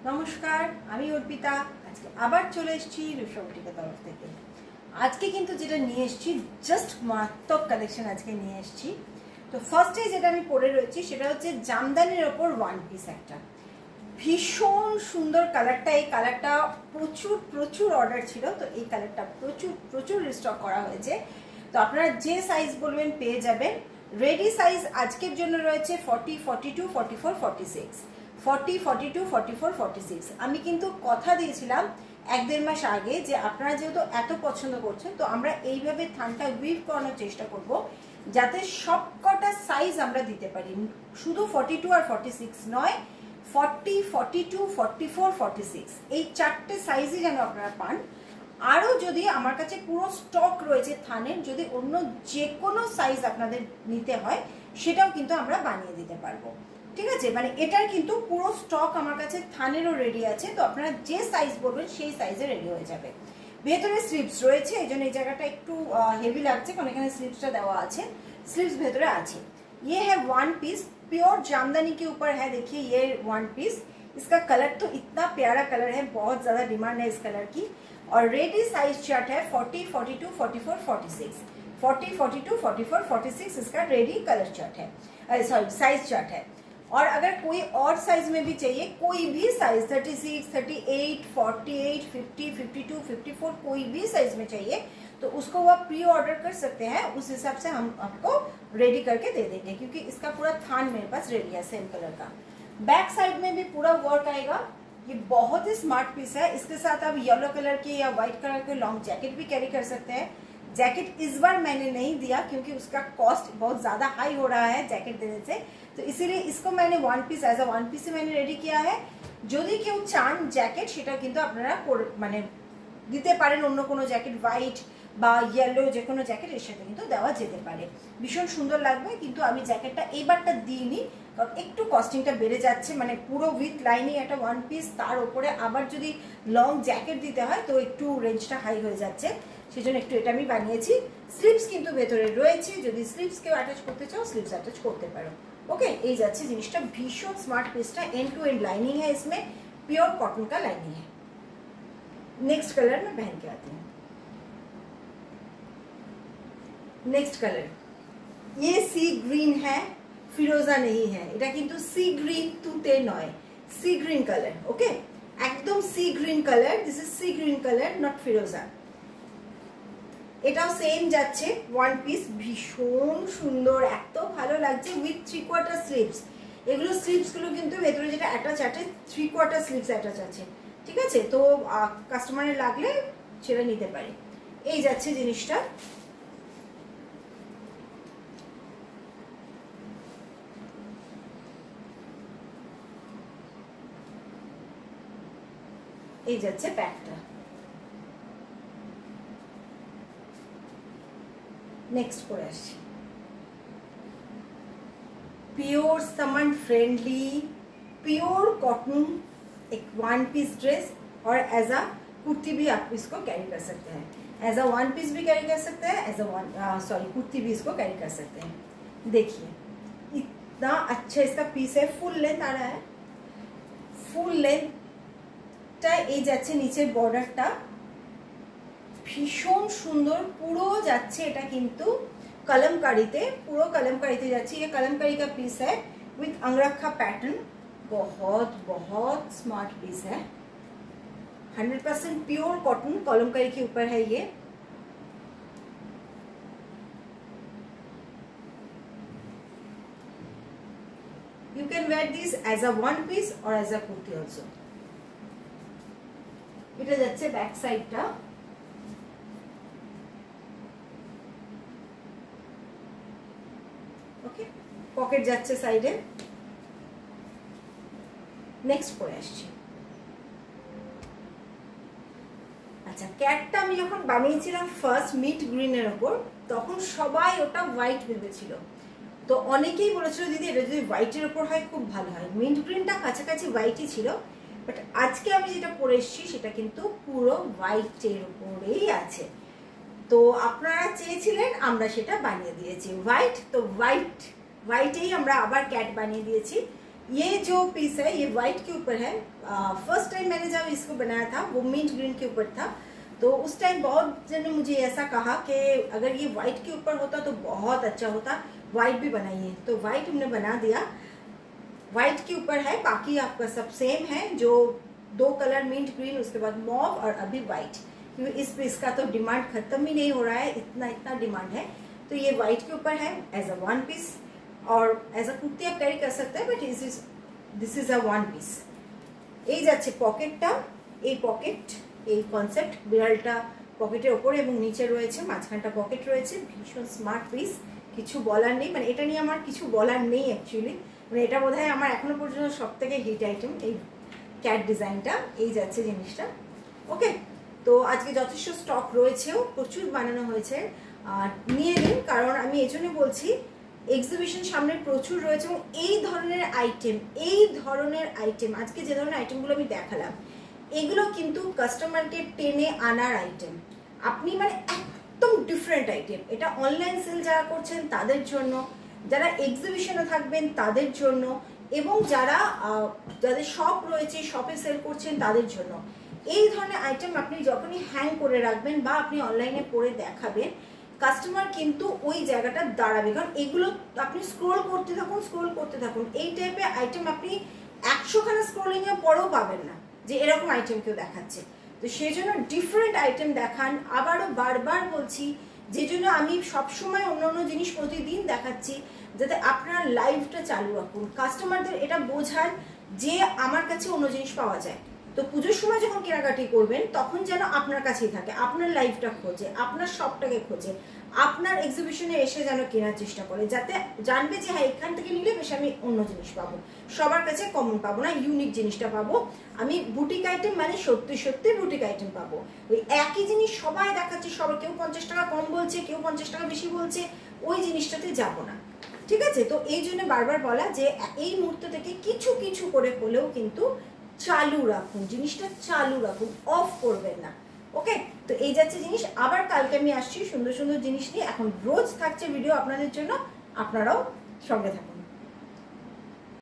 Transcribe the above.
নমস্কার, আমি অর্পিতা। আজকে আবার চলে এসেছি রূপসা বুটিকের তরফ থেকে। আজকে কিন্তু যেটা নিয়ে এসেছি জাস্ট মারাত্মক কালেকশন আজকে নিয়ে এসেছি। তো ফার্স্টে যেটা আমি পরে রয়েছি সেটা হচ্ছে জামদানির ওপর ওয়ান পিস একটা ভীষণ সুন্দর কালারটা। এই কালারটা প্রচুর অর্ডার ছিল, তো এই কালারটা প্রচুর রিস্টক করা হয়েছে। তো আপনারা যে সাইজ বলবেন পেয়ে যাবেন। রেডি সাইজ আজকের জন্য রয়েছে 40, 42, 44, 46, 40, 42, 44, 46। আমি কিন্তু কথা দিয়েছিলাম 1-1.5 মাস আগে যে আপনারা যেহেতু এত পছন্দ করছেন, তো আমরা এইভাবে থানটা উইভ করানোর চেষ্টা করব যাতে সবকটা সাইজ আমরা দিতে পারি। শুধু 42 আর 46 নয়, 40, 42, 44, 46 এই চারটে সাইজই যেন আপনারা পান। আরও যদি আমার কাছে পুরো স্টক রয়েছে থানের, যদি অন্য যে কোনো সাইজ আপনাদের নিতে হয় সেটাও কিন্তু আমরা বানিয়ে দিতে পারবো। ঠিক আছে, মানে এটার কিন্তু পুরো স্টক আমার কাছে থানেরও রেডি আছে। তো আপনারা যে সাইজ বলবেন সেই সাইজে রেডি হয়ে যাবে। ভেতরে স্লিপস রয়েছে, এই জন্য এই জায়গাটা একটু হেভি লাগছে কারণ এখানে স্লিপসটা দেওয়া আছে। स्लीव्स भेतरे आछे। ये है वन पीस, प्योर जामदानी के ऊपर है। देखिए ये वन पीस, इसका कलर तो इतना प्यारा कलर है, बहुत ज़्यादा डिमांड है इस कलर की। और रेडी साइज चार्ट है 40, 42, 44, 46, 40, 42, 44, 46 इसका रेडी कलर चार्ट है, सॉरी साइज चार्ट है। और अगर कोई और साइज में भी चाहिए, कोई भी साइज 36, 38, 48, 50, 52, 54 कोई भी साइज में चाहिए तो उसको वो आप प्री ऑर्डर कर सकते हैं। उस हिसाब से हम आपको रेडी करके दे देंगे, क्योंकि इसका पूरा थान मेरे पास रेडी है सेम कलर का। बैक साइड में भी पूरा वर्क आएगा। ये बहुत ही स्मार्ट पीस है। इसके साथ आप येलो कलर की या व्हाइट कलर के लॉन्ग जैकेट भी कैरी कर सकते हैं। जैकेट इस बार मैंने नहीं दिया क्योंकि उसका कॉस्ट बहुत ज़्यादा हाई हो रहा है जैकेट देने से, तो इसीलिए इसको मैंने one piece as a one piece से मैंने रेडी किया है। যদি কেউ চান জ্যাকেট সেটা কিন্তু আপনারা মানে দিতে পারেন, অন্য কোনো জ্যাকেট হোয়াইট বা ইয়েলো যে কোনো জ্যাকেট এর সাথে কিন্তু দেওয়া যেতে পারে, ভীষণ সুন্দর লাগবে। কিন্তু আমি জ্যাকেটটা এইবারটা দিইনি কারণ একটু কস্টিংটা বেড়ে যাচ্ছে, মানে পুরো উইথ লাইনিং একটা ওয়ান পিস, তার উপরে আবার যদি লং জ্যাকেট দিতে হয় তো একটু রেঞ্জটা হাই হয়ে যাচ্ছে, সেজন্য একটু এটা আমি বানিয়েছি। স্লিভস কিন্তু ভেতরে রয়েছে, যদি স্লিভস কেউ অ্যাটাচ করতে চাও স্লিভস অ্যাটাচ করতে পারো। ओके, এই যাচ্ছে জিনিসটা। ভীষণ স্মার্ট পিসটা, एंड टू एंड लाइनिंग है इसमें, प्योर कॉटन का लाइनिंग है। नेक्स्ट कलर में पहन के आती हूँ। नेक्स्ट कलर ये सी ग्रीन है, फिरोजा नहीं है, এটা কিন্তু সি গ্রিন তুতে নয়, সি গ্রিন কালার। ওকে, একদম sea green colour, this is sea green colour, not ফিরোজা। এটাও সেম যাচ্ছে ওয়ান পিস, ভীষণ সুন্দর, এত ভালো লাগছে উইথ 3/4 স্লিভস। এগুলো স্লিভসগুলো কিন্তু ভেতরে যেটা অ্যাটাচ আছে 3/4 স্লিভস অ্যাটাচ আছে। ঠিক আছে, তো কাস্টমারের লাগলে সেটা নিতে পারে। এই যাচ্ছে জিনিসটা। এই যাচ্ছে প্যাকটা। नेक्स्ट করে আসছি प्योर समन फ्रेंडली प्योर कॉटन एक वन पीस ड्रेस, और एज अ कुर्ती भी आप इसको कैरी कर सकते हैं, एज अ वन पीस भी कैरी कर सकते हैं, एज अ कुर्ती भी इसको कैरी कर सकते हैं। देखिए इतना अच्छा इसका पीस है, फुल लेंथ आ रहा है, फुल लेंथটা এই যাচ্ছে, নিচের বর্ডারটা ভীষণ সুন্দর পুরো যাচ্ছে। এটা কিন্তু कलमकारी, पूरा कलमकारी जाच्छी। ये कलमकारी का पीस है विथ अंगरखा पैटर्न, बहुत बहुत स्मार्ट पीस है, 100% प्योर कॉटन कलमकारी के ऊपर है ये। You can wear this as a one piece or as a kurti also. এটা যাচ্ছে ব্যাক সাইডটা। ওকে, পকেট যাচ্ছে সাইডে। নেক্সট পরে আসছি। আচ্ছা, ক্যাটটা আমি যখন বানিয়েছিলাম ফার্স্ট মিড গ্রিনের ওপর, তখন সবাই ওটা হোয়াইট ভেবেছিল। তো অনেকেই বলেছিল দিদি এটা যদি হোয়াইটের ওপর হয় খুব ভালো হয়। মিড গ্রিনটা কাছাকাছি হোয়াইটই ছিল, বাট আজকে আমি যেটা পরে এসেছি সেটা কিন্তু পুরো হোয়াইটের উপরেই আছে। তো আপনারা চেয়েছিলেন, আমরা সেটা বানিয়ে দিয়েছি হোয়াইট। তো হোয়াইটেই আমরা আবার ক্যাট বানিয়ে দিয়েছি। ये जो पीस है ये वाइट के ऊपर है। फर्स्ट टाइम मैंने जब इसको बनाया था वो मिंट ग्रीन के ऊपर था, तो उस टाइम बहुत जन ने मुझे ऐसा कहा कि अगर ये वाइट के ऊपर होता तो बहुत अच्छा होता, वाइट भी बनाइए। तो वाइट हमने बना दिया, वाइट के ऊपर है, बाकी आपका सब सेम है। जो 2 कलर मिंट ग्रीन, उसके बाद मॉव और अभी वाइट, क्योंकि इस पीस का तो डिमांड खत्म ही नहीं हो रहा है, इतना डिमांड है। तो ये वाइट के ऊपर है एज अ 1 पीस, और एज अ कुर्ती आप कैरी कर सकते हैं, but this is a 1 piece. এই যাচ্ছে পকেটটা, এই পকেট, এই কনসেপ্ট বিড়ালটা পকেটের ওপরে এবং নিচে রয়েছে, মাঝখানটা পকেট রয়েছে। ভীষণ স্মার্ট পিস, কিছু বলার নেই, মানে এটা নিয়ে আমার কিছু বলার নেই অ্যাকচুয়ালি। মানে এটা বোধহয় আমার এখনো পর্যন্ত সব থেকে হিট আইটেম, এই ক্যাট ডিজাইনটা। এই যাচ্ছে জিনিসটা। ওকে, তো আজকে যথেষ্ট স্টক রয়েছেও, প্রচুর বানানো হয়েছে, আর নিয়ে নিন। কারণ আমি এই জন্য বলছি, এক্সিবিশন সামনে প্রচুর রয়েছে এবং এই ধরনের আইটেম আজকে যে ধরনের আইটেমগুলো আমি দেখালাম, এগুলো কিন্তু কাস্টমারকে টেনে আনার আইটেম। আপনি মানে একদম ডিফারেন্ট আইটেম। এটা অনলাইন সেল যারা করছেন তাদের জন্য, যারা এক্সিবিশনে থাকবেন তাদের জন্য, এবং যাদের শপ রয়েছে, শপে সেল করছেন তাদের জন্য। এই ধরনের আইটেম আপনি যখনই হ্যাং করে রাখবেন বা আপনি অনলাইনে পরে দেখাবেন, কাস্টমার কিন্তু ওই জায়গাটা দাঁড়াবে। কারণ এগুলো আপনি স্ক্রোল করতে থাকুন, এই টাইপের আইটেম আপনি 100খানা স্ক্রোলিংয়ের পরেও পাবেন না যে এরকম আইটেম কেউ দেখাচ্ছে। তো সেই জন্য ডিফারেন্ট আইটেম দেখান। আবারও বারবার বলছি, যে জন্য আমি সবসময় অন্য জিনিস প্রতিদিন দেখাচ্ছি, যাতে আপনার লাইফটা চালু রাখুন, কাস্টমারদের এটা বোঝান যে আমার কাছে অন্য জিনিস পাওয়া যায়। তো পুজোর সময় যখন কেনাকাটি করবেন তখন যেন আপনার কাছেই থাকে, আপনার লাইফটা খোঁজে, আপনার শপটাকে খোঁজে, আপনার এক্সিবিশনে এসে যেন কেনার চেষ্টা করে, যাতে জানবে যে হ্যাঁ এখান থেকে নিলে বেশ আমি অন্য জিনিস পাবো, সবার কাছে কমন পাবো না, ইউনিক জিনিসটা পাবো। আমি বুটিক আইটেম মানে সত্যি বুটিক আইটেম পাবো। ওই একই জিনিস সবাই দেখাচ্ছে, সবাই কেউ 50 টাকা কম বলছে, কেউ 50 টাকা বেশি বলছে, ওই জিনিসটাতে যাব না। ঠিক আছে, তো এই জন্য বারবার বলা যে এই মুহূর্ত থেকে কিছু করে হলেও কিন্তু চালু রাখুন, জিনিসটা চালু রাখুন, অফ করবেন না। ওকে, তো এই যাচ্ছে জিনিস। আবার কালকে আমি আসছি সুন্দর জিনিস নিয়ে। এখন রোজ থাকছে ভিডিও আপনাদের জন্য, আপনারাও সঙ্গে থাকুন।